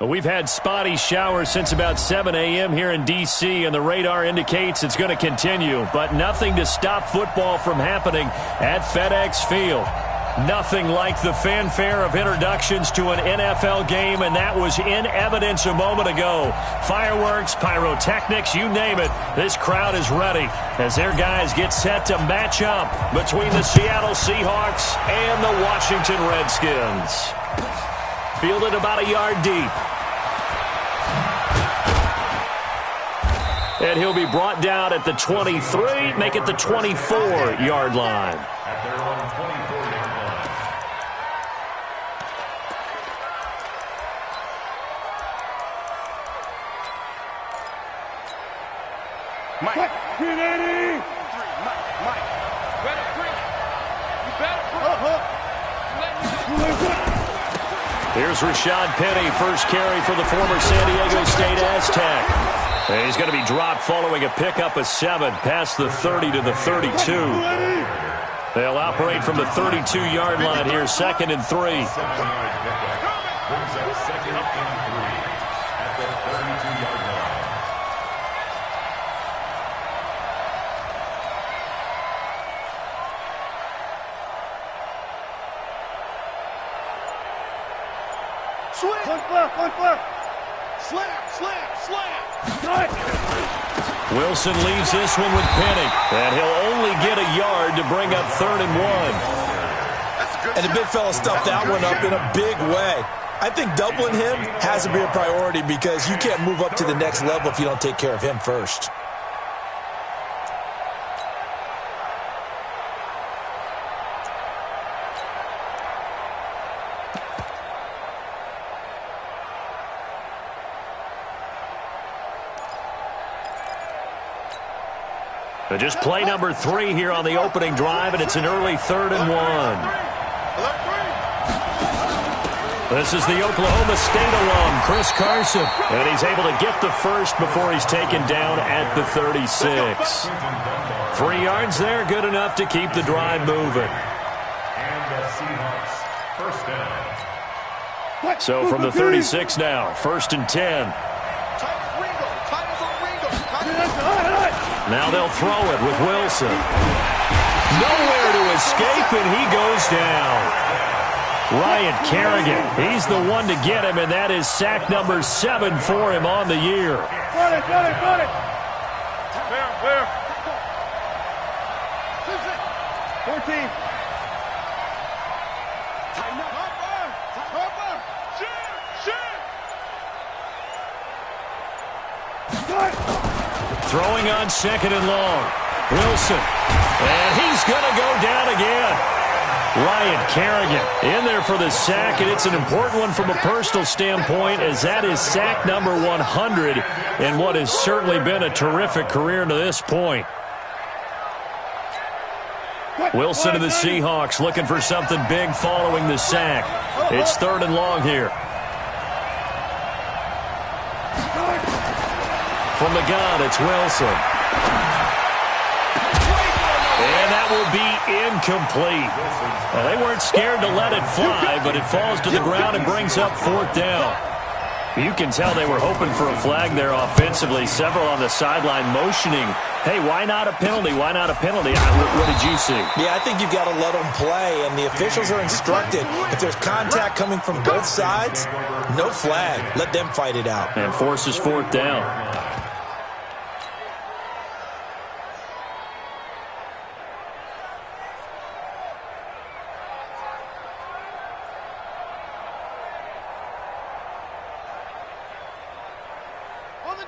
We've had spotty showers since about 7 a.m. here in D.C., and the radar indicates it's going to continue, but nothing to stop football from happening at FedEx Field. Nothing like the fanfare of introductions to an NFL game, and that was in evidence a moment ago. Fireworks, pyrotechnics, you name it. This crowd is ready as their guys get set to match up between the Seattle Seahawks and the Washington Redskins. Fielded about a yard deep. And he'll be brought down at the 23, make it the 24-yard line. At their own 24-yard line. Mike. 380. Mike. Better bring it. You better bring it. Here's Rashad Penny, first carry for the former San Diego State Aztec. And he's going to be dropped following a pickup of 7 past the 30 to the 32. They'll operate from the 32-yard line here, 2nd and 3. Brings up 2nd and 3 at the 32-yard line. One flip. Slam. Wilson leaves this one with Penny, and he'll only get a yard to bring up 3rd and 1. And the big fella stuffed that one up in a big way. I think doubling him has to be a priority because you can't move up to the next level if you don't take care of him first. Just play number 3 here on the opening drive, and it's an early 3rd and 1. This is the Oklahoma State alum, Chris Carson, and he's able to get the first before he's taken down at the 36. 3 yards there, good enough to keep the drive moving. And the Seahawks, first down. So from the 36 now, 1st and 10. Now they'll throw it with Wilson. Nowhere to escape, and he goes down. Ryan Kerrigan, he's the one to get him, and that is sack number 7 for him on the year. Got it. Fair. 14. Throwing on 2nd and long. Wilson. And he's going to go down again. Ryan Kerrigan in there for the sack, and it's an important one from a personal standpoint as that is sack number 100 in what has certainly been a terrific career to this point. Wilson and the Seahawks looking for something big following the sack. It's 3rd and long here. From the gun, it's Wilson. And that will be incomplete. They weren't scared to let it fly, but it falls to the ground and brings up 4th down. You can tell they were hoping for a flag there offensively. Several on the sideline motioning, hey, why not a penalty? Why not a penalty? What did you see? Yeah, I think you've got to let them play, and the officials are instructed. If there's contact coming from both sides, no flag. Let them fight it out. And forces 4th down.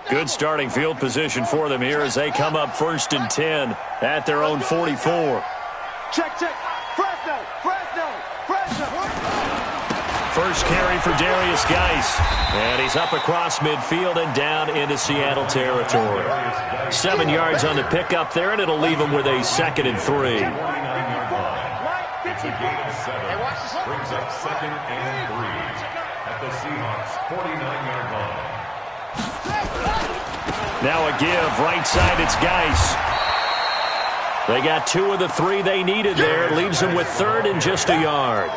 Good starting field position for them here as they come up 1st and 10 at their own 44. Check. Fresno. First carry for Darius Geis. And he's up across midfield and down into Seattle territory. 7 yards on the pickup there, and it'll leave him with a 2nd and 3. It's a gain of 7. Brings up 2nd and 3 at the Seahawks 49-yard line. Now a give, right side, it's Geis. They got 2 of the 3 they needed there. Leaves them with 3rd and just a yard.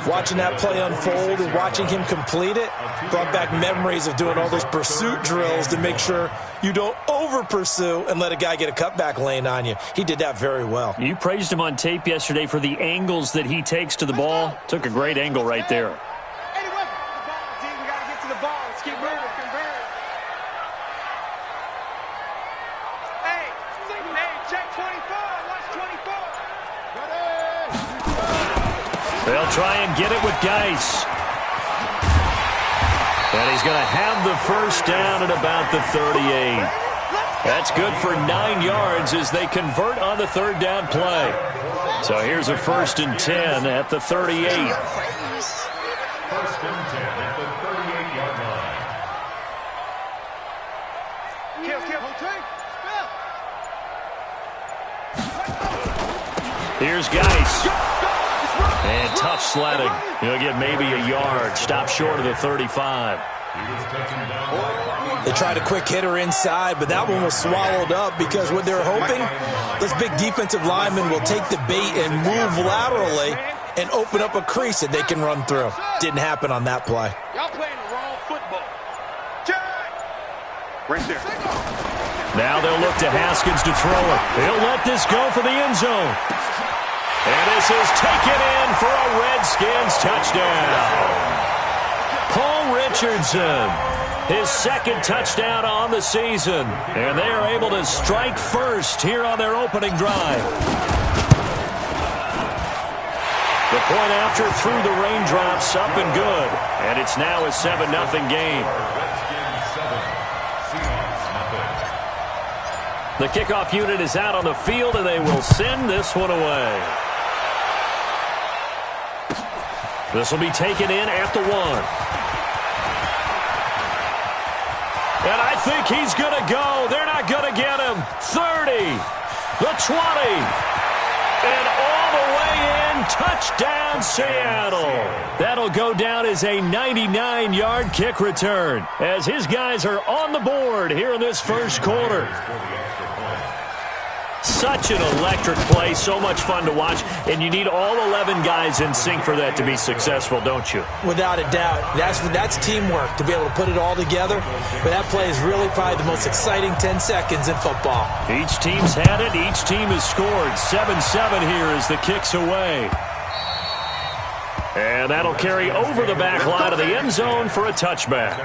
Watching that play unfold and watching him complete it brought back memories of doing all those pursuit drills to make sure you don't over-pursue and let a guy get a cutback lane on you. He did that very well. You praised him on tape yesterday for the angles that he takes to the ball. Took a great angle right there. Anyway, the ball, D. We got to get to the ball. Let's keep moving. Hey, check 24. Watch 24. They'll try and get it with Geis. And he's going to have the first down at about the 38. That's good for 9 yards as they convert on the 3rd down play. So here's a 1st and 10 at the 38. 1st and 10 at the 38-yard line. Here's Geis. And tough sledding. He'll get maybe a yard. Stop short of the 35. They tried a quick hitter inside, but that one was swallowed up because what they're hoping, this big defensive lineman will take the bait and move laterally and open up a crease that they can run through. Didn't happen on that play. Y'all playing the wrong football. Right there. Now they'll look to Haskins to throw it. He'll let this go for the end zone. And this is taken in for a Redskins touchdown. Paul Richardson, his 2nd touchdown on the season. And they are able to strike first here on their opening drive. The point after through the raindrops up and good. And it's now a 7-0 game. The kickoff unit is out on the field, and they will send this one away. This will be taken in at the 1. And I think he's going to go. They're not going to get him. 30, the 20, and all the way in. Touchdown, Seattle. That'll go down as a 99-yard kick return as his guys are on the board here in this first quarter. Such an electric play, so much fun to watch, and you need all 11 guys in sync for that to be successful, don't you? Without a doubt. That's teamwork to be able to put it all together, but that play is really probably the most exciting 10 seconds in football. Each team's had it. Each team has scored. 7-7 here as the kick's away. And that'll carry over the back line of the end zone for a touchback.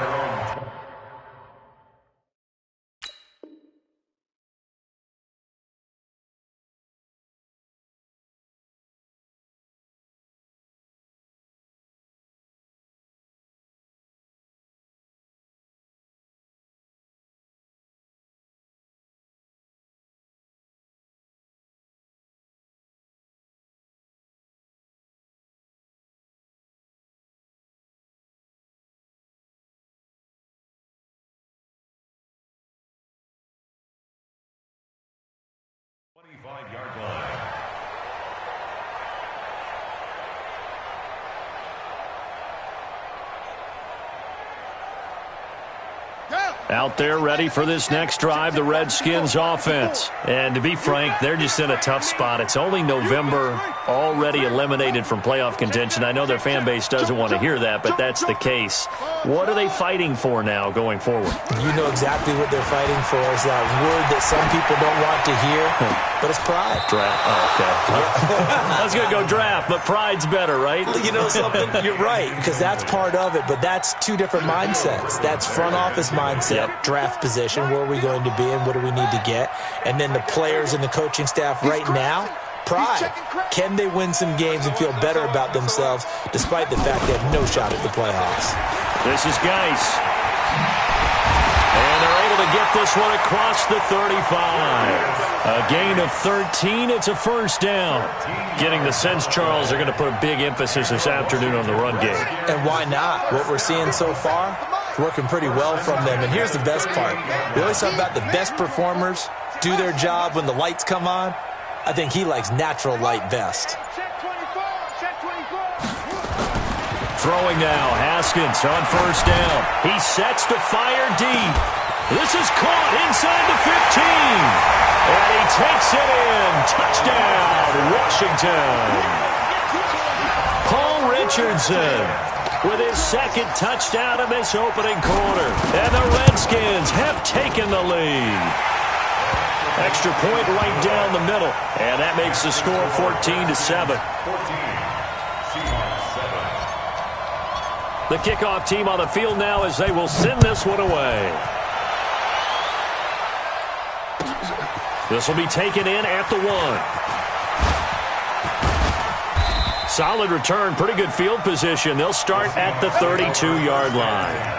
Out there ready for this next drive, the Redskins offense. And to be frank, they're just in a tough spot. It's only November, already eliminated from playoff contention. I know their fan base doesn't want to hear that, but that's the case. What are they fighting for now going forward? You know exactly what they're fighting for is that word that some people don't want to hear, but it's pride. Draft. Oh, okay. I was going to go draft, but pride's better, right? You know something? You're right, because that's part of it, but that's 2 different mindsets. That's front office mindset. Yep. Draft position, where are we going to be and what do we need to get? And then the players and the coaching staff right now, pride. Can they win some games and feel better about themselves despite the fact they have no shot at the playoffs? This is Geis. And they're able to get this one across the 35. A gain of 13. It's a first down. Getting the sense, Charles, they're going to put a big emphasis this afternoon on the run game. And why not? What we're seeing so far, working pretty well from them. And here's the best part. We always talk about the best performers do their job when the lights come on. I think he likes natural light best. Throwing now, Haskins on first down. He sets to fire deep. This is caught inside the 15. And he takes it in. Touchdown, Washington. Paul Richardson with his second touchdown in this opening quarter. And the Redskins have taken the lead. Extra point right down the middle. And that makes the score 14-7. The kickoff team on the field now as they will send this one away. This will be taken in at the 1. Solid return, pretty good field position. They'll start at the 32-yard line.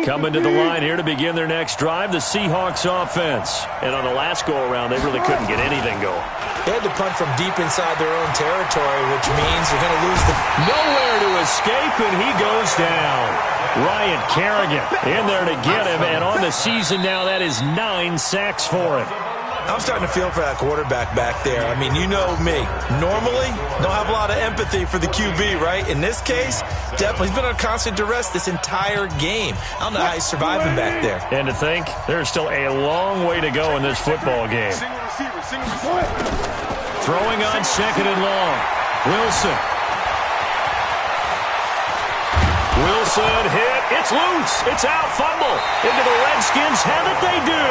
Coming to the line here to begin their next drive, the Seahawks offense. And on the last go-around, they really couldn't get anything going. They had to punt from deep inside their own territory, which means they're going to lose the... Nowhere to escape, and he goes down. Ryan Kerrigan in there to get him, and on the season now, that is 9 sacks for him. I'm starting to feel for that quarterback back there. I mean, you know me. Normally, don't have a lot of empathy for the QB, right? In this case, definitely. He's been on constant duress this entire game. I don't know how he's surviving back there. And to think, there's still a long way to go in this football game. Throwing on second and long. Wilson. Wilson hit. It's loose. It's out. Fumble. Into the Redskins. Have it they do.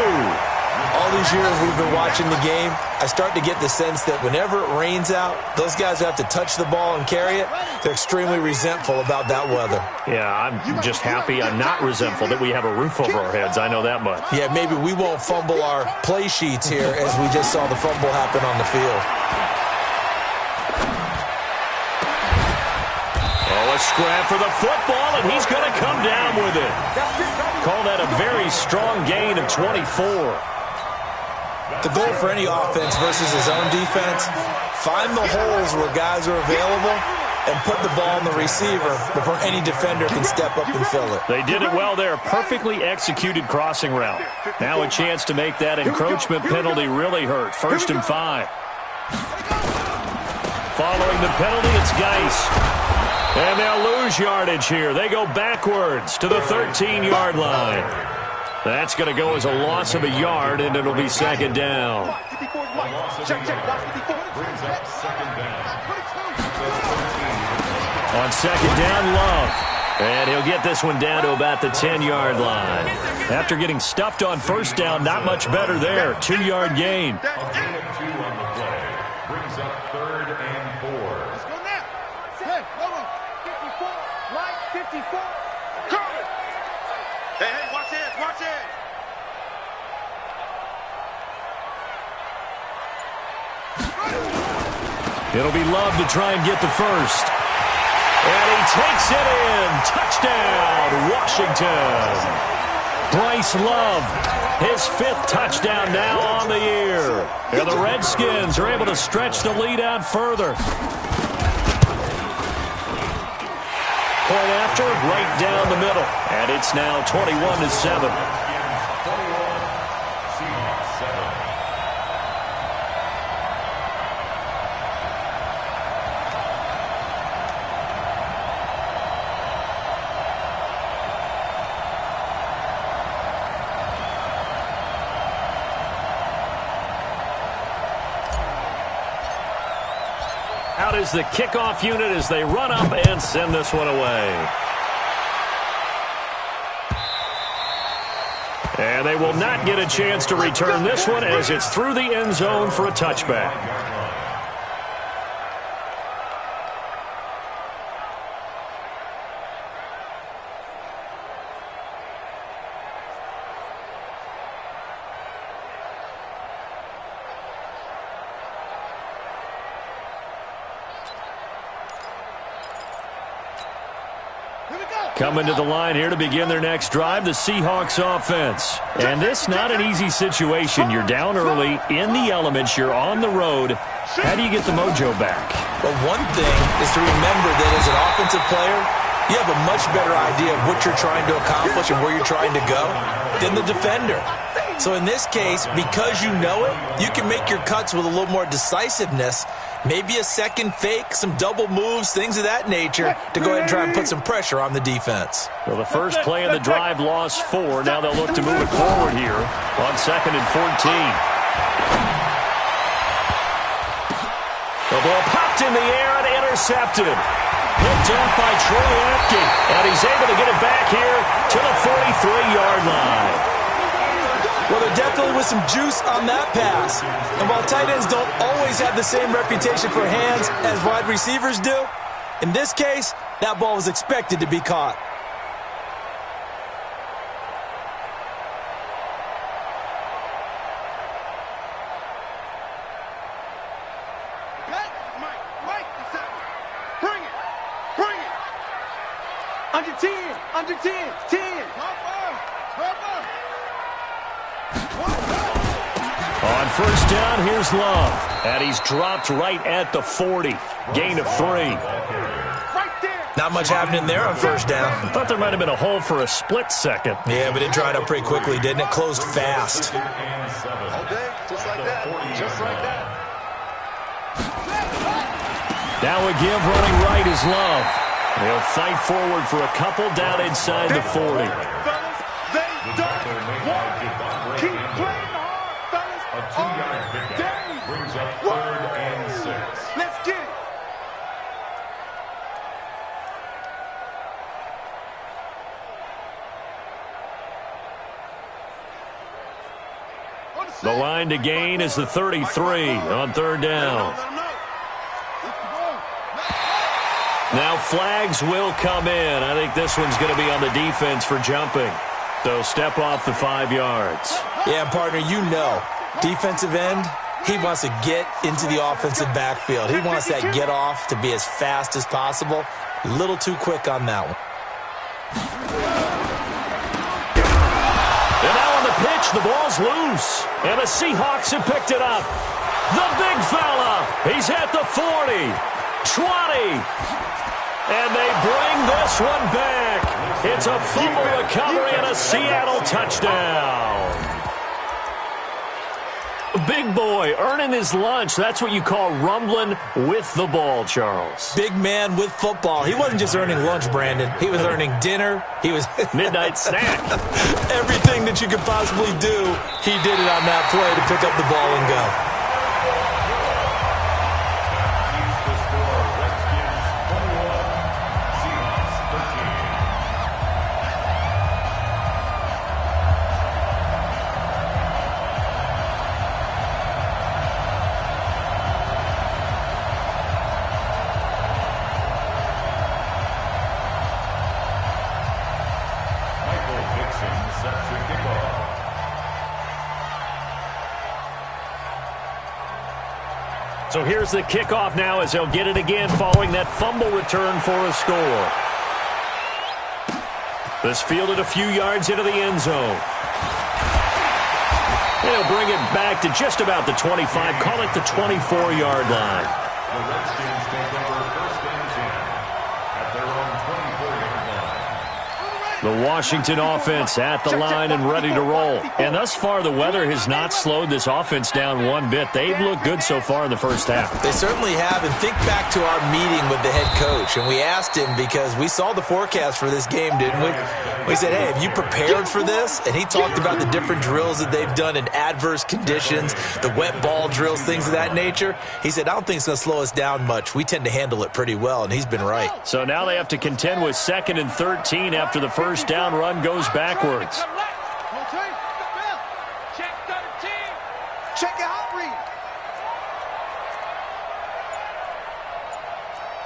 All these years we've been watching the game, I start to get the sense that whenever it rains out, those guys who have to touch the ball and carry it, they're extremely resentful about that weather. Yeah, I'm just happy I'm not resentful that we have a roof over our heads. I know that much. Yeah, maybe we won't fumble our play sheets here as we just saw the fumble happen on the field. Oh, a scrap for the football, and he's going to come down with it. Call that a very strong gain of 24. The goal for any offense versus his own defense, find the holes where guys are available and put the ball in the receiver before any defender can step up and fill it. They did it well there. Perfectly executed crossing route. Now a chance to make that encroachment penalty really hurt. 1st and 5. Following the penalty, it's Geis. And they'll lose yardage here. They go backwards to the 13-yard line. That's going to go as a loss of a yard, and it'll be second down. On second down, Love. And he'll get this one down to about the 10-yard line. After getting stuffed on first down, not much better there. 2-yard gain. Brings up 3rd and 4. Let's go now. Hey, 54, right, 54. Hey, watch it, watch it. It'll be Love to try and get the first. And he takes it in. Touchdown, Washington. Bryce Love, his 5th touchdown now on the year. And the Redskins are able to stretch the lead out further. Point after, right down the middle. And it's now 21-7. Out is the kickoff unit as they run up and send this one away. And they will not get a chance to return this one as it's through the end zone for a touchback. Coming to the line here to begin their next drive, the Seahawks offense. And this not an easy situation. You're down early, in the elements, you're on the road. How do you get the mojo back? Well, one thing is to remember that as an offensive player, you have a much better idea of what you're trying to accomplish and where you're trying to go than the defender. So in this case, because you know it, you can make your cuts with a little more decisiveness, maybe a second fake, some double moves, things of that nature, to go ahead and try and put some pressure on the defense. Well, the first play of the drive lost 4. Now they'll look to move it forward here on 2nd and 14. The ball popped in the air and intercepted. Picked up by Troy Apke, and he's able to get it back here to the 43-yard line. Well, there definitely was some juice on that pass. And while tight ends don't always have the same reputation for hands as wide receivers do, in this case, that ball was expected to be caught. Under 10, under 10, 10. On first down, here's Love. And he's dropped right at the 40. Gain of 3. Right there. Not much happening there on first down. I thought there might have been a hole for a split second. Yeah, but it dried up pretty quickly, didn't it? Closed fast. Okay, just like that. Just like that. Now a give running right is Love. He'll fight forward for a couple down inside the 40. Fellas, they don't want it. Keep playing hard, fellas. A 2-yard pickup brings up 3rd and 6. Let's get it. The line to gain is the 33 on 3rd down. Now flags will come in. I think this one's going to be on the defense for jumping. So step off the 5 yards. Yeah, partner, you know, defensive end, he wants to get into the offensive backfield. He wants that get off to be as fast as possible. A little too quick on that one. And now on the pitch, the ball's loose. And the Seahawks have picked it up. The big fella, he's at the 40, 20. And they bring this one back. It's a fumble recovery and a Seattle touchdown. Big boy earning his lunch. That's what you call rumbling with the ball, Charles. Big man with football. He wasn't just earning lunch, Brandon. He was earning dinner. He was midnight snack. Everything that you could possibly do, he did it on that play to pick up the ball and go. So here's the kickoff now as they'll get it again following that fumble return for a score. This fielded a few yards into the end zone. They'll bring it back to just about the 25, call it the 24-yard line. The Redskins take over 1st and 10 at their own 24-yard line. The Washington offense at the line and ready to roll. And thus far, the weather has not slowed this offense down one bit. They've looked good so far in the first half. They certainly have. And think back to our meeting with the head coach. And we asked him because we saw the forecast for this game, didn't we? We said, hey, have you prepared for this? And he talked about the different drills that they've done in adverse conditions, the wet ball drills, things of that nature. He said, I don't think it's going to slow us down much. We tend to handle it pretty well, and he's been right. So now they have to contend with 2nd and 13 after the first down run goes backwards. Check your hot read.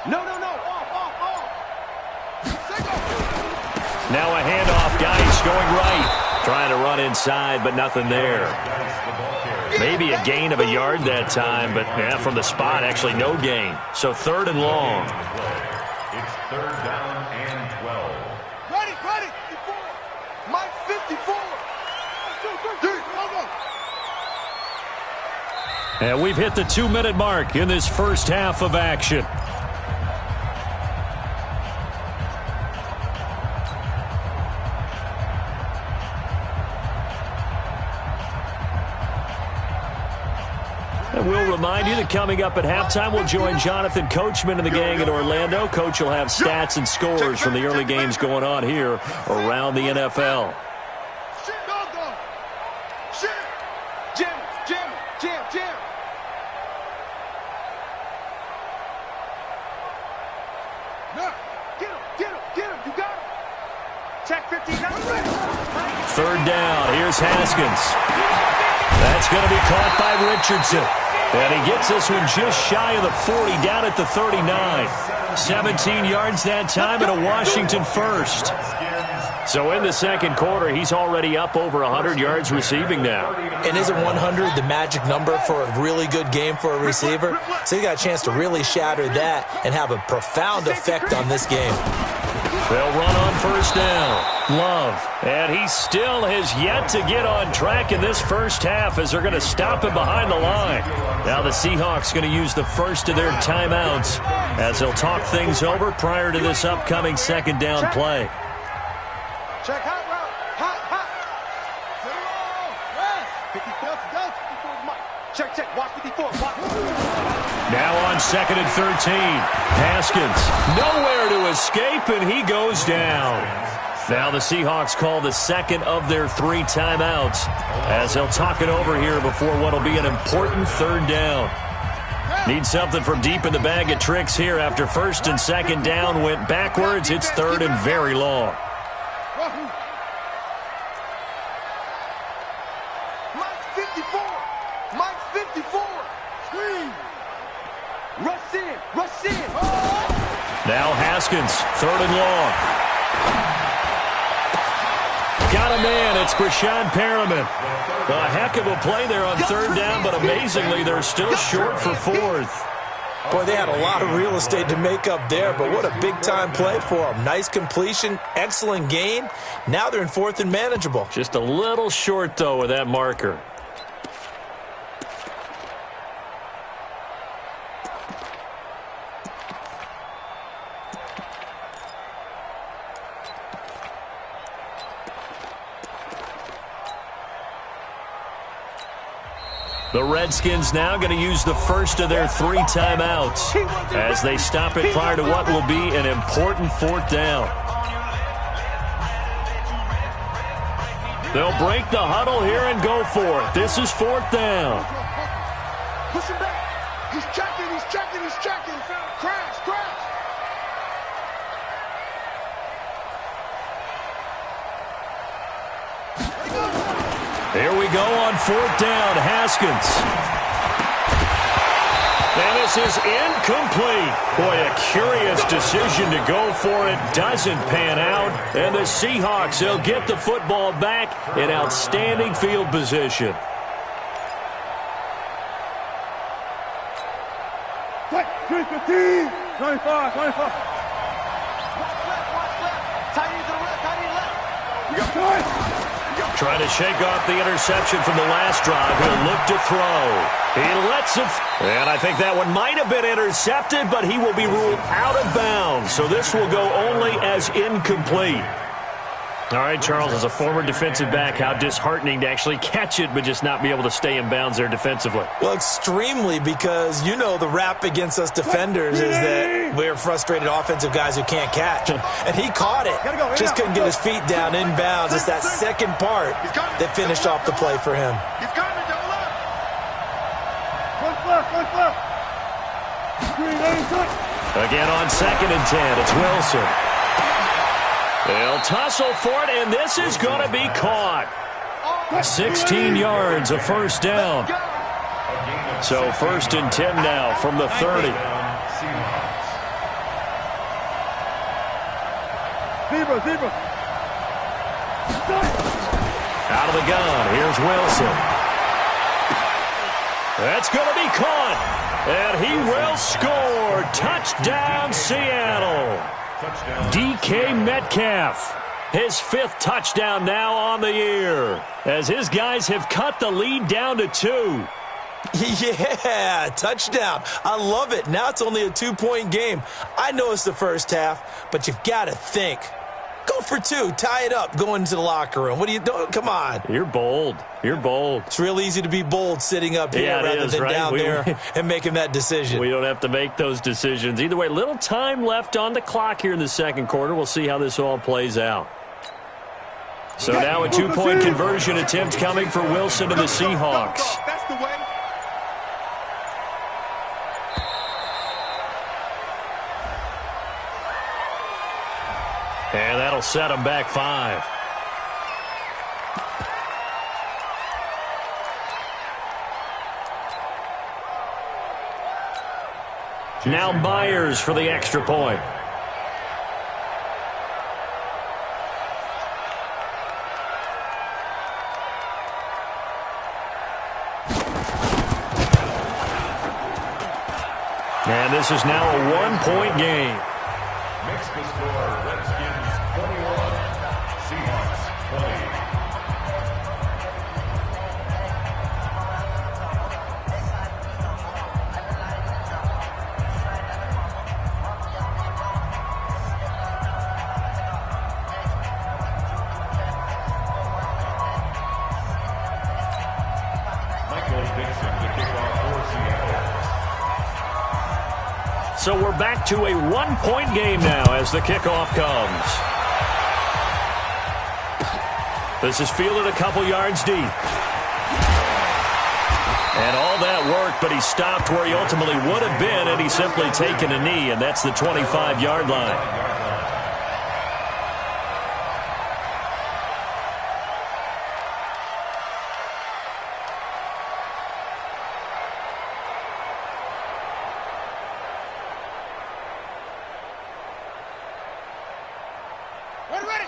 No. Now a handoff. Geis going right. Trying to run inside, but nothing there. Maybe a gain of a yard that time, but yeah, from the spot, actually no gain. So 3rd and long. It's 3rd down and 12. And we've hit the 2-minute mark in this first half of action. And we'll remind you that coming up at halftime, we'll join Jonathan Coachman and the gang in Orlando. Coach will have stats and scores from the early games going on here around the NFL. Third down. Here's Haskins. That's going to be caught by Richardson. And he gets this one just shy of the 40, down at the 39. 17 yards that time and a Washington first. So in the second quarter, he's already up over 100 yards receiving now. And isn't 100 the magic number for a really good game for a receiver? So he got a chance to really shatter that and have a profound effect on this game. They'll run on first down. Love. And he still has yet to get on track in this first half as they're going to stop him behind the line. Now the Seahawks going to use the first of their timeouts as they'll talk things over prior to this upcoming second down play. Check hot route. Hot. Check. Watch 54. Watch. Now on second and 13. Haskins nowhere to escape, and he goes down. Now the Seahawks call the second of their 3 timeouts as they'll talk it over here before what will be an important third down. Need something from deep in the bag of tricks here after first and second down went backwards. It's third and very long. Mike 54. Screen. Rush in. Now Haskins, third and long. Got a man. It's Brashad Perriman. A heck of a play there on third down, but amazingly, they're still short for fourth. Boy, they had a lot of real estate to make up there, but what a big-time play for them. Nice completion, excellent gain. Now they're in fourth and manageable. Just a little short, though, with that marker. The Redskins now going to use the first of their 3 timeouts as they stop it prior to what will be an important fourth down. They'll break the huddle here and go for it. This is fourth down. Push him back. He's checking. Crash. Here we go on fourth down. Haskins. And this is incomplete. Boy, a curious decision to go for it. Doesn't pan out. And the Seahawks, they'll get the football back in outstanding field position. Check. 315. 25. Tight end to the left. You got time. Trying to shake off the interception from the last drive. He'll look to throw. He lets it. And I think that one might have been intercepted, but he will be ruled out of bounds. So this will go only as incomplete. All right, Charles, as a former defensive back, how disheartening to actually catch it but just not be able to stay in bounds there defensively. Well, extremely, because you know the rap against us defenders is that we're frustrated offensive guys who can't catch. And he caught it. Just couldn't get his feet down in bounds. It's that second part that finished off the play for him. He's got it, double up. Again on second and 10, it's Wilson. They'll tussle for it, and this is going to be caught. 16 yards, a first down. So first and 10 now from the 30. Zebra. Out of the gun, here's Wilson. That's going to be caught, and he will score. Touchdown, Seattle. DK Metcalf, his 5th touchdown now on the year, as his guys have cut the lead down to 2. Yeah, touchdown. I love it. Now it's only a 2-point game. I know it's the first half, but you've got to think. Go for 2. Tie it up. Go into the locker room. What are you doing? Come on. You're bold. You're bold. It's real easy to be bold sitting up here rather than right? down there and making that decision. We don't have to make those decisions. Either way, little time left on the clock here in the second quarter. We'll see how this all plays out. So now a 2-point conversion attempt coming for Wilson and the Seahawks. That's the way. And that'll set them back 5. Now Myers for the extra point. And this is now a 1-point game. Makes the score Redskins 21, Seahawks 20. Michael Dixon to kick off for Seattle. So we're back to a 1-point game now as the kickoff comes. This is fielded a couple yards deep. And all that work, but he stopped where he ultimately would have been, and he's simply taken a knee, and that's the 25-yard line.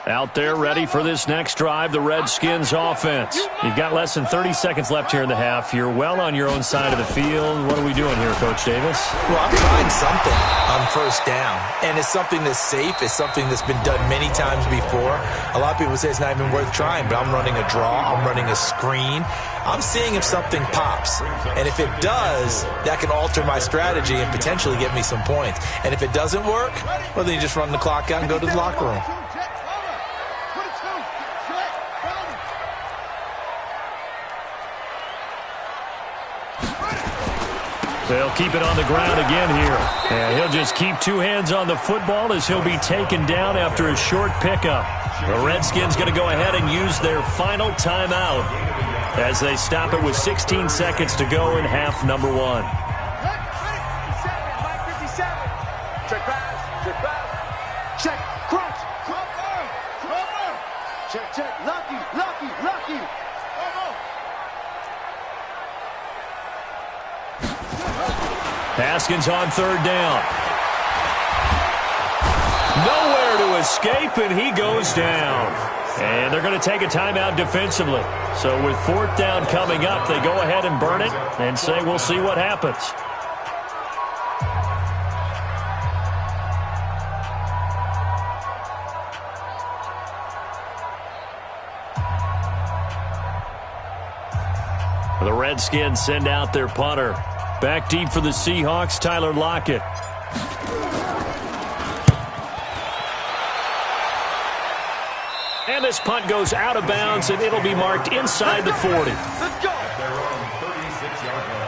Out there ready for this next drive, the Redskins offense. You've got less than 30 seconds left here in the half. You're well on your own side of the field. What are we doing here, Coach Davis? Well, I'm trying something on first down, and it's something that's safe. It's something that's been done many times before. A lot of people say it's not even worth trying, but I'm running a draw. I'm running a screen. I'm seeing if something pops, and if it does, that can alter my strategy and potentially get me some points. And if it doesn't work, well, then you just run the clock out and go to the locker room. They'll keep it on the ground again here. And he'll just keep 2 hands on the football as he'll be taken down after a short pickup. The Redskins going to go ahead and use their final timeout as they stop it with 16 seconds to go in half number 1. Check pass, check pass, check, crunch, check, lucky. Haskins on third down. Nowhere to escape, and he goes down. And they're going to take a timeout defensively. So with 4th down coming up, they go ahead and burn it and say we'll see what happens. The Redskins send out their punter. Back deep for the Seahawks, Tyler Lockett. And this punt goes out of bounds, and it'll be marked inside the 40. Let's go. At their own 36-yard line.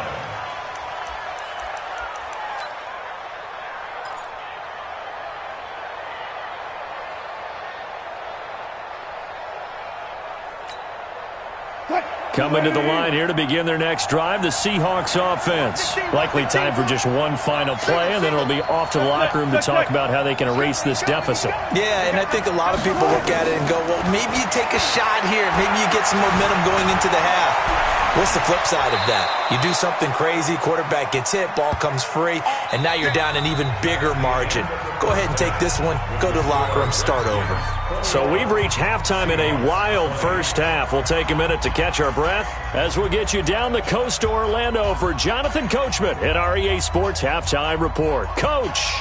Coming to the line here to begin their next drive, the Seahawks offense. Likely time for just one final play, and then it'll be off to the locker room to talk about how they can erase this deficit. Yeah, and I think a lot of people look at it and go, well, maybe you take a shot here. Maybe you get some momentum going into the half. What's the flip side of that? You do something crazy, quarterback gets hit, ball comes free, and now you're down an even bigger margin. Go ahead and take this one, go to the locker room, start over. So we've reached halftime in a wild first half. We'll take a minute to catch our breath as we'll get you down the coast to Orlando for Jonathan Coachman at our EA Sports Halftime Report. Coach.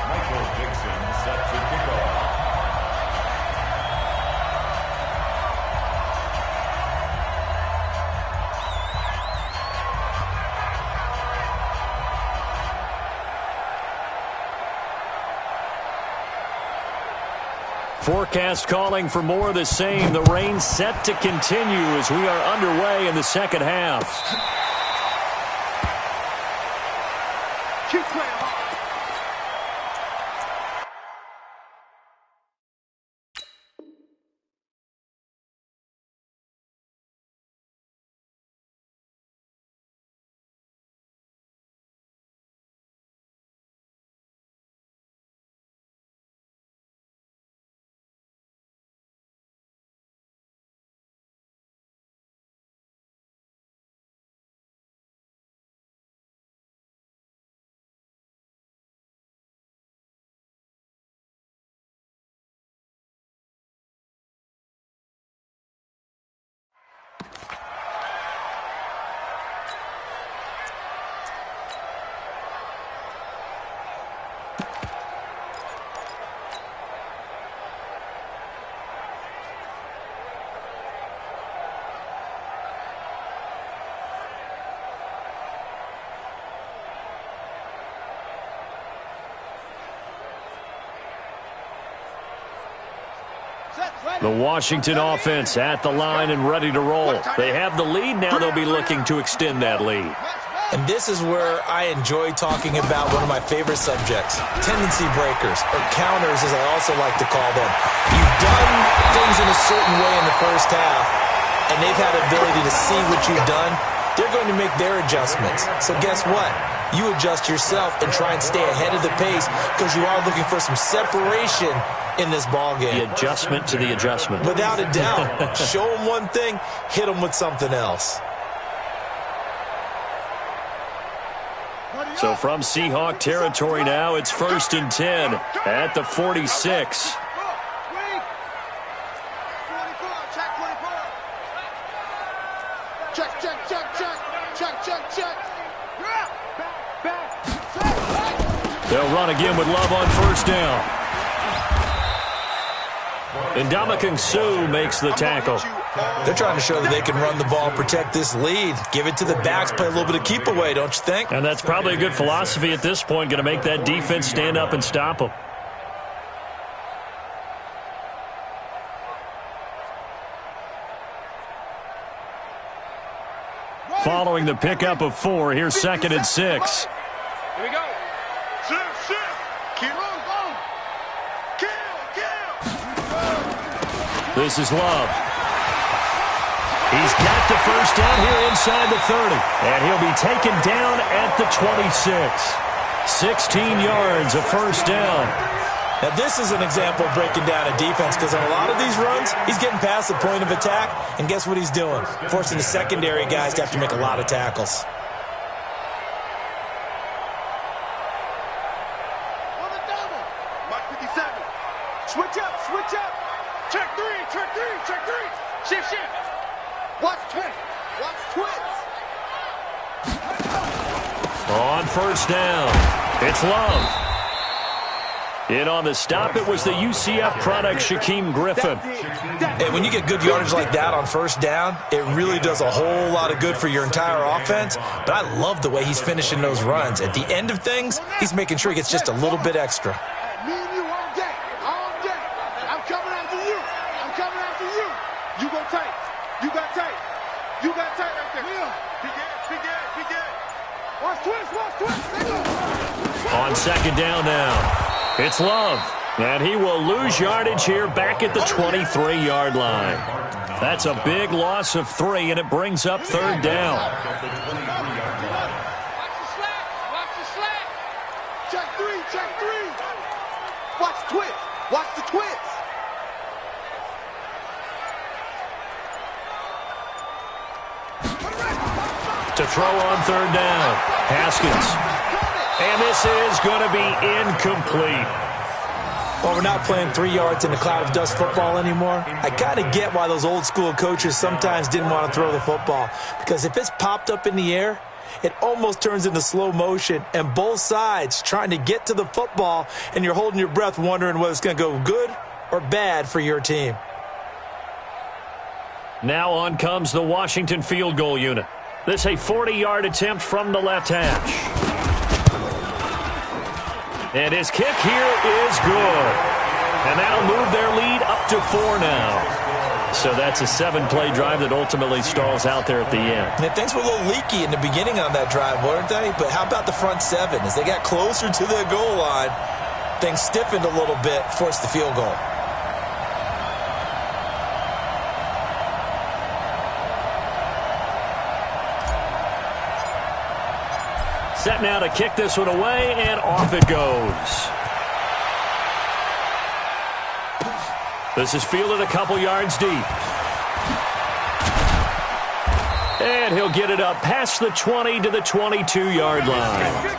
Michael Dixon set to kick off. Forecast calling for more of the same. The rain set to continue as we are underway in the second half. Keep playing. The Washington offense at the line and ready to roll. They have the lead now. They'll be looking to extend that lead. And this is where I enjoy talking about one of my favorite subjects, tendency breakers, or counters as I also like to call them. You've done things in a certain way in the first half, and they've had the ability to see what you've done. They're going to make their adjustments. So guess what? You adjust yourself and try and stay ahead of the pace because you are looking for some separation in this ball game. The adjustment to the adjustment. Without a doubt. Show them one thing, hit them with something else. So from Seahawk territory now, it's 1st and 10 at the 46. They'll run again with Love on 1st down. And Ndamukong Suh makes the tackle. They're trying to show that they can run the ball, protect this lead. Give it to the backs, play a little bit of keep away, don't you think? And that's probably a good philosophy at this point, going to make that defense stand up and stop them. Following the pickup of 4, here's 2nd and 6. Here we go. Shift. Kill. This is Love. He's got the 1st down here inside the 30. And he'll be taken down at the 26. 16 yards, a 1st down. Now, this is an example of breaking down a defense because on a lot of these runs, he's getting past the point of attack, and guess what he's doing? Forcing the secondary guys to have to make a lot of tackles. On the double. Mark 57. Switch up. Check three. Shift. Watch twins. On 1st down, it's Love. In on the stop, it was the UCF product, Shaquem Griffin. And when you get good yardage like that on 1st down, it really does a whole lot of good for your entire offense. But I love the way he's finishing those runs. At the end of things, he's making sure he gets just a little bit extra. Me and you all day. I'm coming after you. You go tight. You got tight right there. Be good. Watch twins. On 2nd down now, it's Love. And he will lose yardage here back at the 23-yard line. That's a big loss of 3, and it brings up 3rd down. Watch the slack. Check three. Watch the twins. To throw on 3rd down, Haskins. And this is going to be incomplete. Well, we're not playing 3 yards in a cloud of dust football anymore. I kind of get why those old school coaches sometimes didn't want to throw the football. Because if it's popped up in the air, it almost turns into slow motion. And both sides trying to get to the football, and you're holding your breath wondering whether it's going to go good or bad for your team. Now on comes the Washington field goal unit. This a 40-yard attempt from the left hash. And his kick here is good. And that'll move their lead up to 4 now. So that's a 7-play drive that ultimately stalls out there at the end. And things were a little leaky in the beginning on that drive, weren't they? But how about the front 7? As they got closer to the goal line, things stiffened a little bit, forced the field goal. Set now to kick this one away, and off it goes. This is fielded a couple yards deep. And he'll get it up past the 20 to the 22-yard line.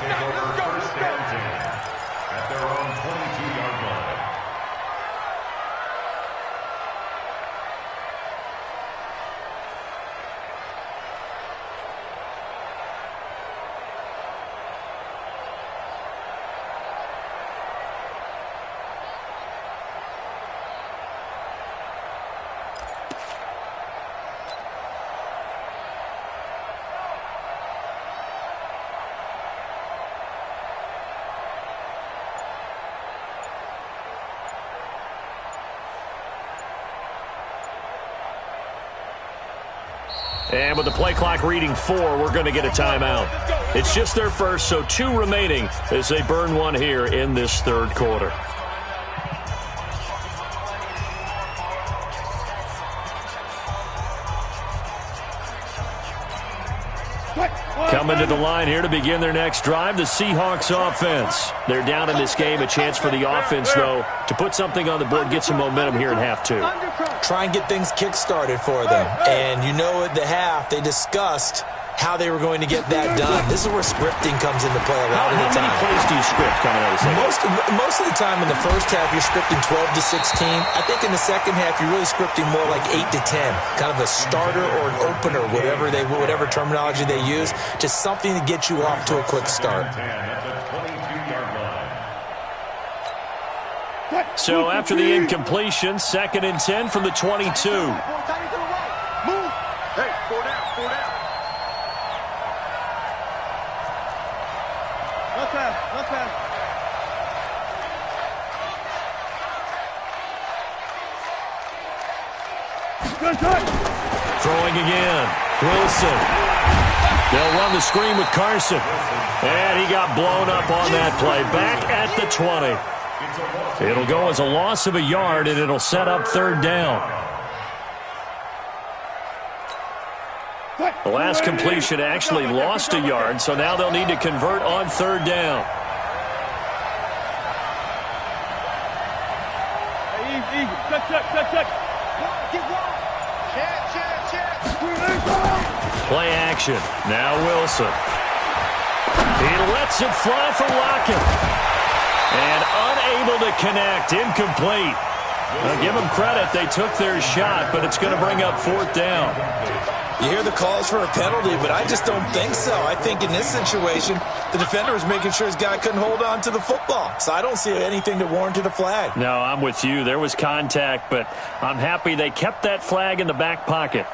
And with the play clock reading 4, we're going to get a timeout. It's just their first, so 2 remaining as they burn one here in this third quarter. Coming to the line here to begin their next drive, the Seahawks offense. They're down in this game. A chance for the offense, though, to put something on the board, get some momentum here in half 2. Try and get things kick-started for them. And you know at the half, they discussed how they were going to get that done. This is where scripting comes into play a lot of the time. How many plays do you script coming out of the second? Most of the time in the first half, you're scripting 12 to 16. I think in the second half, you're really scripting more like 8 to 10. Kind of a starter or an opener, whatever terminology they use. Just something to get you off to a quick start. So after the incompletion, 2nd and 10 from the 22. Move. Hey, 4 down, 4 down. Let's pass. Throwing again. Wilson. They'll run the screen with Carson. And he got blown up on that play. Back at the 20. It'll go as a loss of a yard, and it'll set up 3rd down. The last completion actually lost a yard, so now they'll need to convert on 3rd down. Easy. Check. Play action. Now Wilson. He lets it fly for Lockett. And unable to connect. Incomplete. Now give them credit. They took their shot, but it's going to bring up 4th down. You hear the calls for a penalty, but I just don't think so. I think in this situation, the defender was making sure his guy couldn't hold on to the football. So I don't see anything that warranted a flag. No, I'm with you. There was contact, but I'm happy they kept that flag in the back pocket.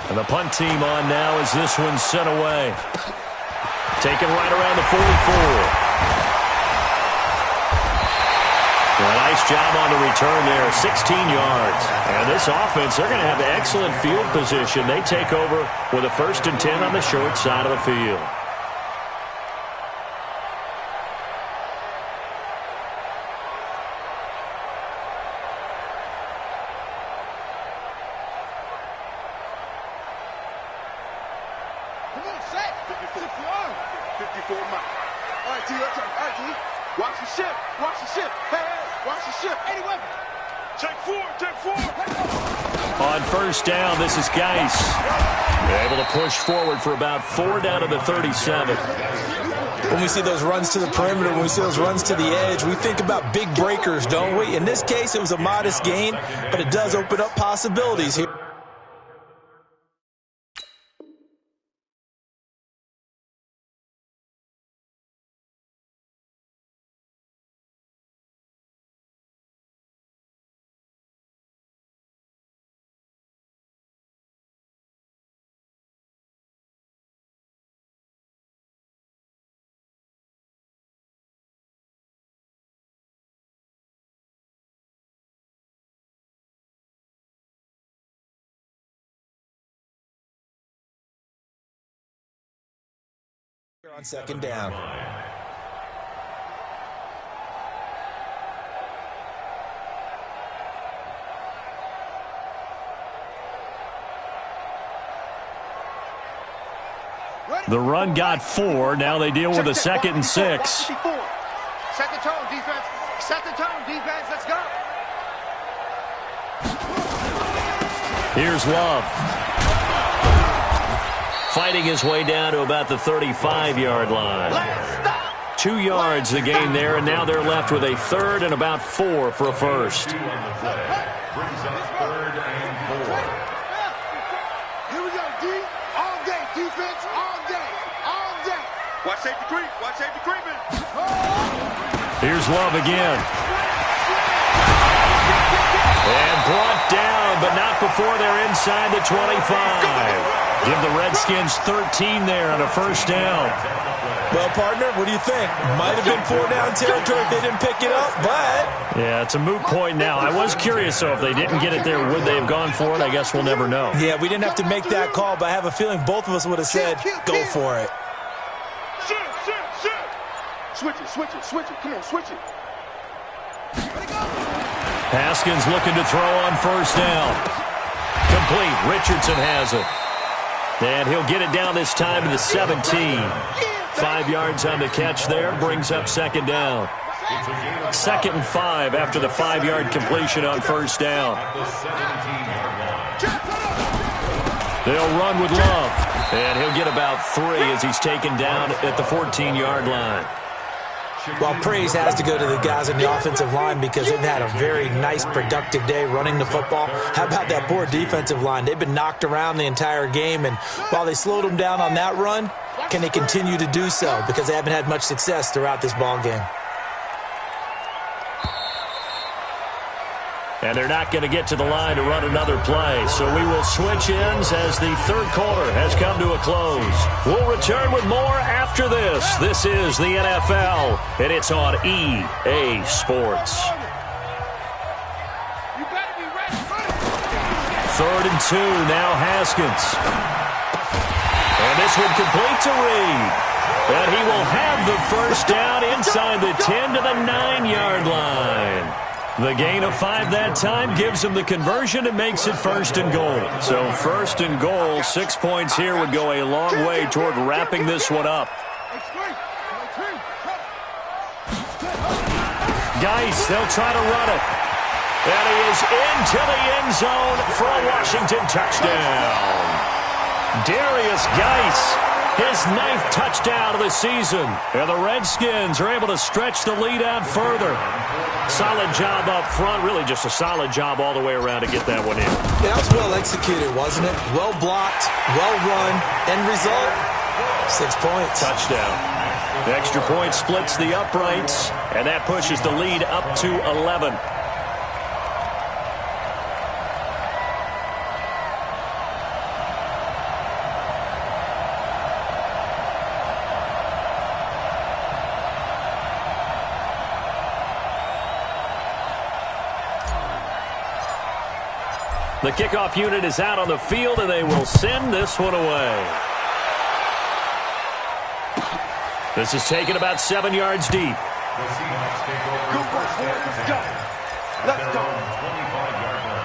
And the punt team on now as this one's sent away. Taken right around the 44. Well, nice job on the return there, 16 yards. And this offense, they're going to have excellent field position. They take over with a 1st and 10 on the short side of the field. On 1st down, this is Geis. Able to push forward for about 4 down to the 37. When we see those runs to the perimeter, when we see those runs to the edge, we think about big breakers, don't we? In this case, it was a modest gain, but it does open up possibilities here. On second down. The run got 4. Now they deal with a 2nd and 6. Second tone, defense. Second tone, defense. Let's go. Here's Love. Fighting his way down to about the 35-yard line. 2 yards the gain there, and now they're left with a 3rd and about 4 for a first. Brings up 3rd and 4. Here we go, D. All day, defense, all day, all day. Watch safety creep, watch safety creeping. Here's Love again. And brought down, but not before they're inside the 25. Give the Redskins 13 there on a first down. Well, partner, what do you think? Might have been 4-down territory if they didn't pick it up, but... Yeah, it's a moot point now. I was curious, though, if they didn't get it there, would they have gone for it? I guess we'll never know. Yeah, we didn't have to make that call, but I have a feeling both of us would have said, go for it. Switch it. Come on, switch it. Haskins looking to throw on first down. Complete. Richardson has it. And he'll get it down this time to the 17. 5 yards on the catch there. Brings up second down. 2nd and 5 after the 5-yard completion on first down. They'll run with Love. And he'll get about 3 as he's taken down at the 14-yard line. Well, praise has to go to the guys in the offensive line because they've had a very nice, productive day running the football. How about that poor defensive line? They've been knocked around the entire game, and while they slowed them down on that run, can they continue to do so? Because they haven't had much success throughout this ball game. And they're not going to get to the line to run another play. So we will switch ends as the third quarter has come to a close. We'll return with more after this. This is the NFL, and it's on EA Sports. 3rd and 2, now Haskins. And this one complete to Reed. And he will have the first down inside the 10 to the 9-yard line. The gain of 5 that time gives him the conversion and makes it 1st and goal. So 1st and goal, 6 points here would go a long way toward wrapping this one up. Geis, they'll try to run it. And he is into the end zone for a Washington touchdown. Darius Geis, his 9th touchdown of the season. And the Redskins are able to stretch the lead out further. Solid job up front. Really just a solid job all the way around to get that one in. Yeah, that was well executed, wasn't it? Well blocked, well run. End result, 6 points. Touchdown. The extra point splits the uprights, and that pushes the lead up to 11. The kickoff unit is out on the field, and they will send this one away. This is taken about 7 yards deep. Let's go. Let's go. 25-yard line.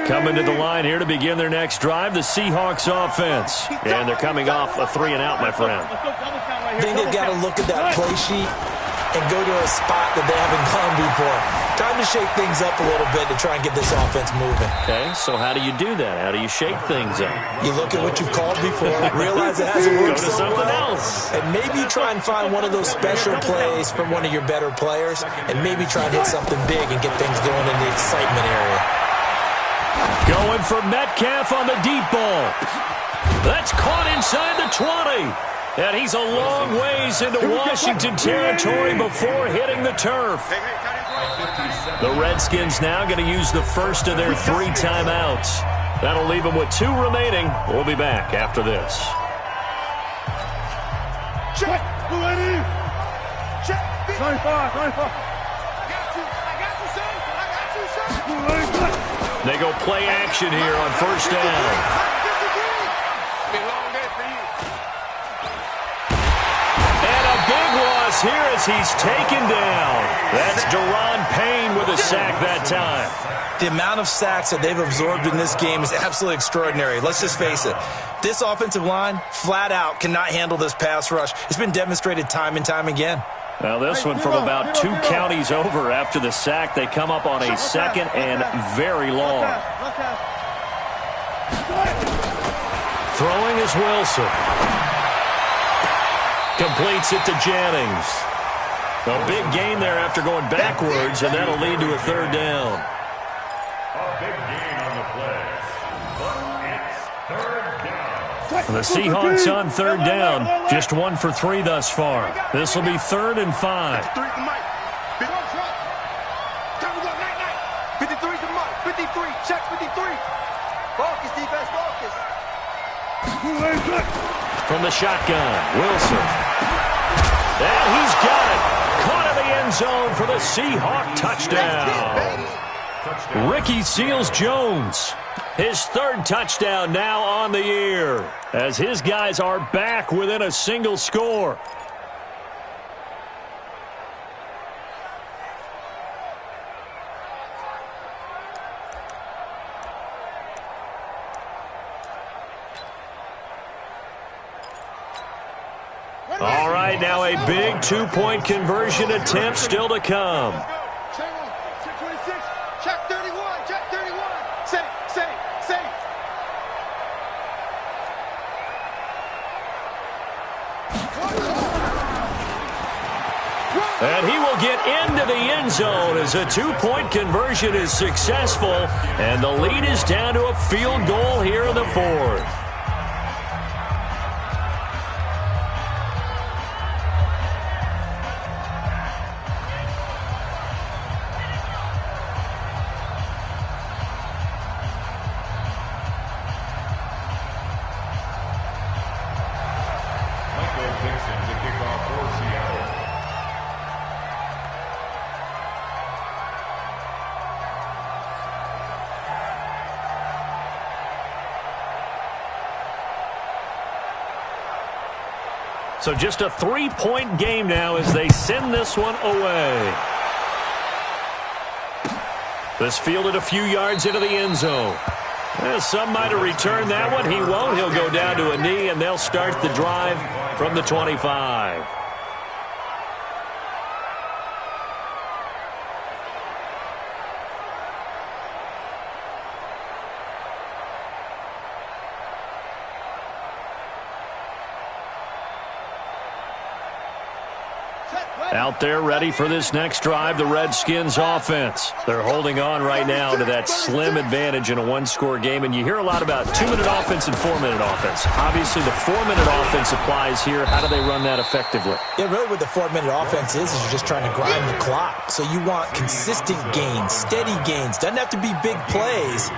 Coming to the line here to begin their next drive, the Seahawks offense. And they're coming off a 3-and-out, my friend. I think they've got to look at that play sheet and go to a spot that they haven't gone before. Time to shake things up a little bit to try and get this offense moving. Okay, so how do you do that? How do you shake things up? You look at what you've called before, realize it hasn't worked Go to so something well, else. and maybe try and find one of those special plays from one of your better players, and maybe try and hit something big and get things going in the excitement area. Going for Metcalf on the deep ball. That's caught inside the 20. And he's a long ways into Washington territory before hitting the turf. The Redskins now going to use the first of their 3 timeouts. That'll leave them with 2 remaining. We'll be back after this. Check. Check. 95. I got you, son. They go play action here on first down. Here as he's taken down. That's Deron Payne with a sack that time. The amount of sacks that they've absorbed in this game is absolutely extraordinary. Let's just face it. This offensive line, flat out, cannot handle this pass rush. It's been demonstrated time and time again. Now this one from about 2 counties over after the sack. They come up on a 2nd and very long. Throwing is Wilson. Completes it to Jennings. A big gain there after going backwards, and that'll lead to a 3rd down. A big gain on the play, but it's 3rd down. The Seahawks on 3rd down. Just 1 for 3 thus far. This will be 3rd and 5. 53 to Mike. 53. Check 53. Marcus defense, Marcus. From the shotgun, Wilson. And he's got it. Caught in the end zone for the Seahawk touchdown. Ricky Seals-Jones. His 3rd touchdown now on the year as his guys are back within a single score. All right, now a big 2-point conversion attempt still to come. Check 26. Check 31. Check 31. Say. And he will get into the end zone as a 2-point conversion is successful. And the lead is down to a field goal here in the 4th. So just a 3-point game now as they send this one away. This fielded a few yards into the end zone. Some might have returned that one. He won't. He'll go down to a knee, and they'll start the drive from the 25. Out there ready for this next drive, the Redskins offense. They're holding on right now to that slim advantage in a 1-score game, and you hear a lot about 2-minute offense and 4-minute offense. Obviously, the 4-minute offense applies here. How do they run that effectively? Yeah, really what the 4-minute offense is you're just trying to grind the clock. So you want consistent gains, steady gains. Doesn't have to be big plays,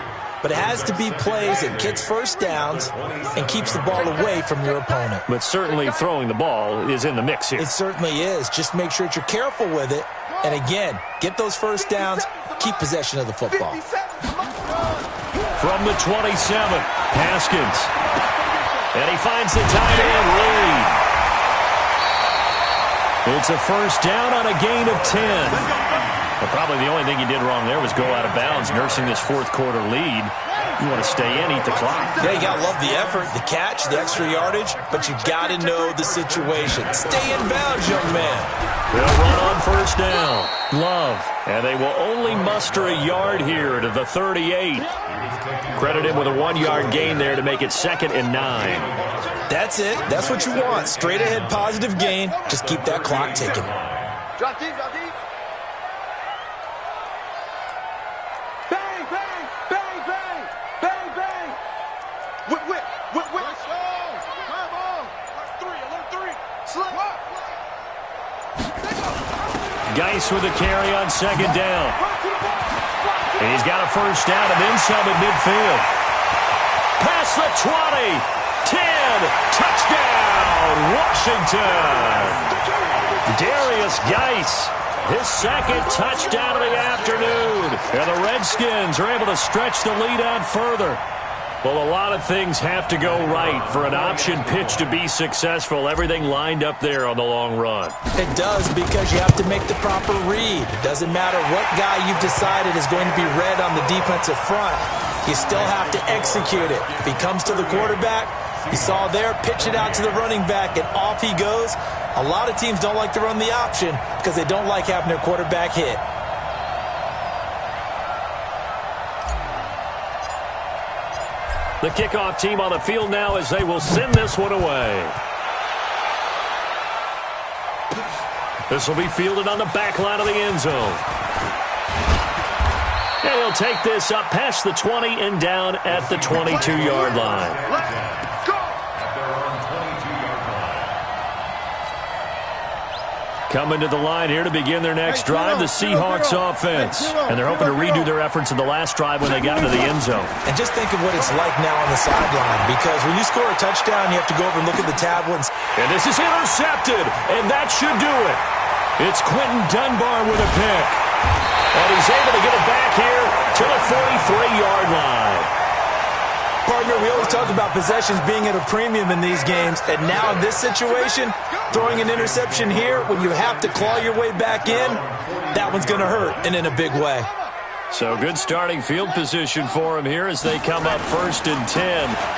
but it has to be plays that gets first downs and keeps the ball away from your opponent. But certainly throwing the ball is in the mix here. It certainly is. Just make sure that you're careful with it. And again, get those first downs, keep possession of the football. From the 27, Haskins. And he finds the tight end lead. It's a first down on a gain of 10. Well, probably the only thing he did wrong there was go out of bounds, nursing this 4th quarter lead. You want to stay in, eat the clock. Yeah, you got to love the effort, the catch, the extra yardage, but you got to know the situation. Stay in bounds, young man. They'll run on first down. Love. And they will only muster a yard here to the 38. Credit him with a 1-yard gain there to make it 2nd and 9. That's it. That's what you want. Straight ahead positive gain. Just keep that clock ticking. Drop deep, drop deep. Geis with the carry on second down. And he's got a first down and then some at midfield. Past the 20, 10, touchdown, Washington. Darius Geis, his second touchdown of the afternoon. And the Redskins are able to stretch the lead out further. Well, a lot of things have to go right for an option pitch to be successful. Everything lined up there on the long run. It does, because you have to make the proper read. It doesn't matter what guy you've decided is going to be read on the defensive front. You still have to execute it. If he comes to the quarterback, you saw there, pitch it out to the running back, and off he goes. A lot of teams don't like to run the option because they don't like having their quarterback hit. The kickoff team on the field now as they will send this one away. This will be fielded on the back line of the end zone. And he'll take this up past the 20 and down at the 22-yard line. Coming to the line here to begin their next drive, the Seahawks offense. And they're hoping to redo their efforts in the last drive when they got into the end zone. And just think of what it's like now on the sideline, because when you score a touchdown, you have to go over and look at the tablet. And this is intercepted, and that should do it. It's Quentin Dunbar with a pick. And he's able to get it back here to the 43-yard line. Partner, we always talk about possessions being at a premium in these games, and now in this situation, throwing an interception here when you have to claw your way back in, that one's going to hurt, and in a big way. So good starting field position for him here as they come up 1st and 10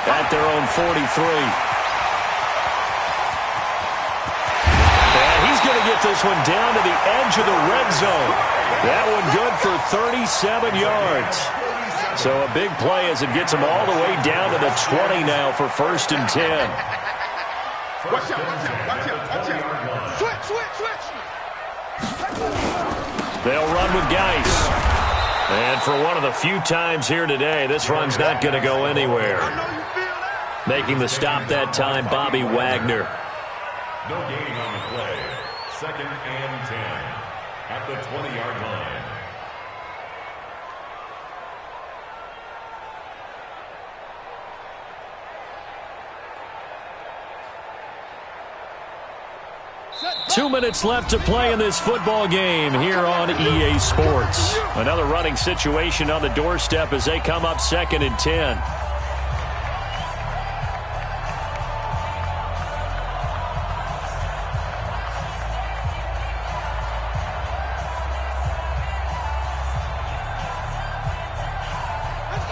at their own 43. And he's going to get this one down to the edge of the red zone. That one good for 37 yards. So a big play as it gets them all the way down to the 20 now for 1st and 10. Watch out, watch out, watch out, watch out. Switch, switch, switch. They'll run with Geis. And for one of the few times here today, this run's not going to go anywhere. Making the stop that time, Bobby Wagner. No gain on the play. 2nd and 10 at the 20-yard line. Two minutes left to play in this football game here on EA Sports. Another running situation on the doorstep as they come up 2nd and 10.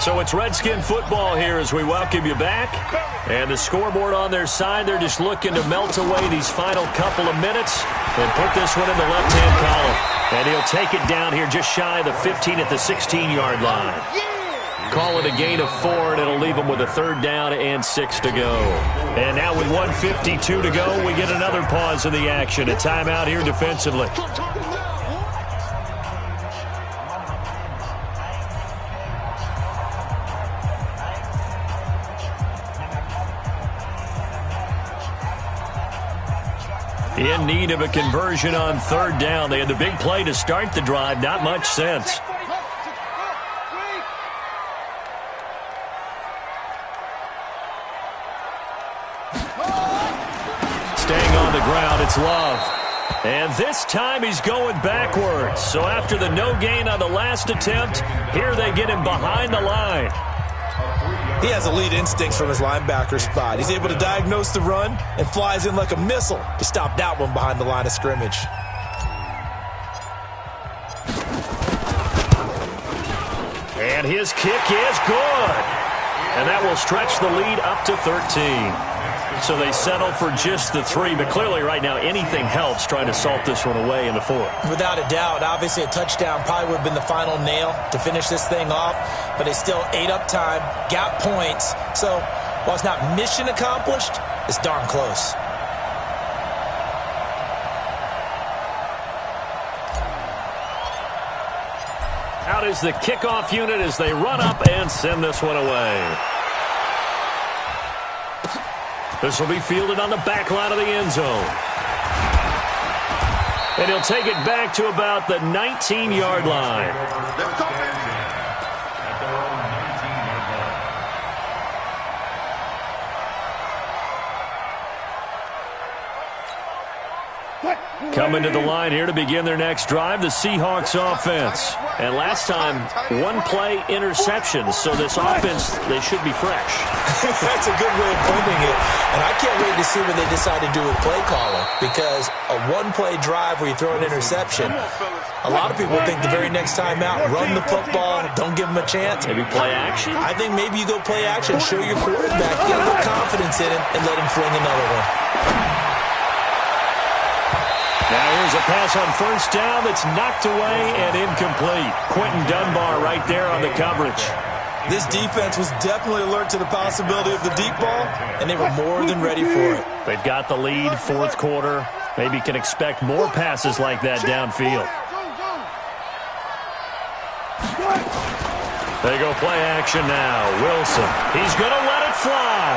So it's Redskin football here as we welcome you back. And the scoreboard on their side, they're just looking to melt away these final couple of minutes and put this one in the left-hand column. And he'll take it down here just shy of the 15 at the 16-yard line. Call it a gain of 4, and it'll leave them with a 3rd down and 6 to go. And now with 1:52 to go, we get another pause in the action. A timeout here defensively. In need of a conversion on 3rd down. They had the big play to start the drive. Not much sense. Staying on the ground, it's Love. And this time he's going backwards. So after the no gain on the last attempt, here they get him behind the line. He has elite instincts from his linebacker spot. He's able to diagnose the run and flies in like a missile to stop that one behind the line of scrimmage. And his kick is good. And that will stretch the lead up to 13. So they settle for just the 3, but clearly right now anything helps trying to salt this one away in the 4th. Without a doubt, obviously a touchdown probably would have been the final nail to finish this thing off, but they still ate up time, got points. So while it's not mission accomplished, it's darn close. Out is the kickoff unit as they run up and send this one away. This will be fielded on the back line of the end zone. And he'll take it back to about the 19-yard line. At their own 19-yard line. Coming to the line here to begin their next drive, the Seahawks offense. And last time, one-play interception, so this offense, they should be fresh. That's a good way of putting it. And I can't wait to see what they decide to do with play calling, because a one-play drive where you throw an interception, a lot of people think the very next time out, run the football, don't give them a chance. Maybe play action? I think maybe you go play action, show your quarterback, get a little confidence in him, and let him fling another one. Now here's a pass on first down that's knocked away and incomplete. Quentin Dunbar right there on the coverage. This defense was definitely alert to the possibility of the deep ball, and they were more than ready for it. They've got the lead, fourth quarter. Maybe can expect more passes like that downfield. They go play action now. Wilson, he's going to let it fly.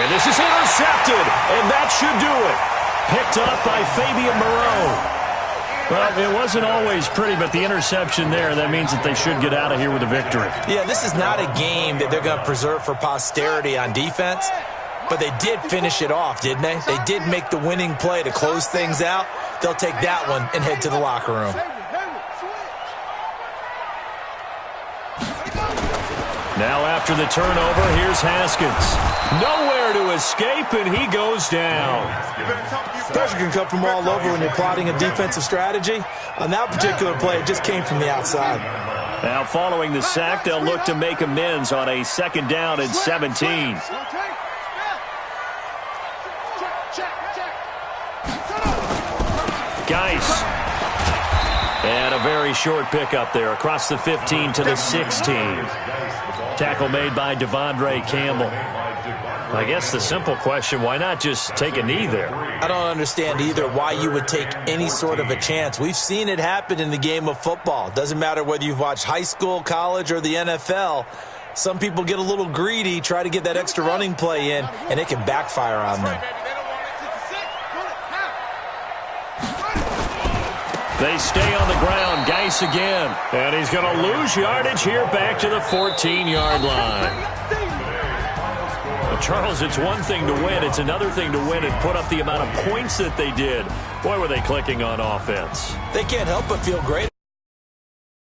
And this is intercepted, and that should do it. Picked up by Fabian Moreau. Well, it wasn't always pretty, but the interception there, that means that they should get out of here with a victory. Yeah, this is not a game that they're going to preserve for posterity on defense, but they did finish it off, didn't they? They did make the winning play to close things out. They'll take that one and head to the locker room. Now after the turnover, here's Haskins. Nowhere to escape, and he goes down. Pressure can come from all over when you're plotting a defensive strategy. On that particular play, it just came from the outside. Now following the sack, they'll look to make amends on a second down and 17. Geis. And a very short pickup there across the 15 to the 16. Tackle made by Devondre Campbell. I guess the simple question, why not just take a knee there? I don't understand either why you would take any sort of a chance. We've seen it happen in the game of football. Doesn't matter whether you've watched high school, college, or the NFL. Some people get a little greedy, try to get that extra running play in, and it can backfire on them. They stay on the ground. Geis again. And he's going to lose yardage here back to the 14-yard line. Well, Charles, it's one thing to win. It's another thing to win and put up the amount of points that they did. Boy, were they clicking on offense. They can't help but feel great.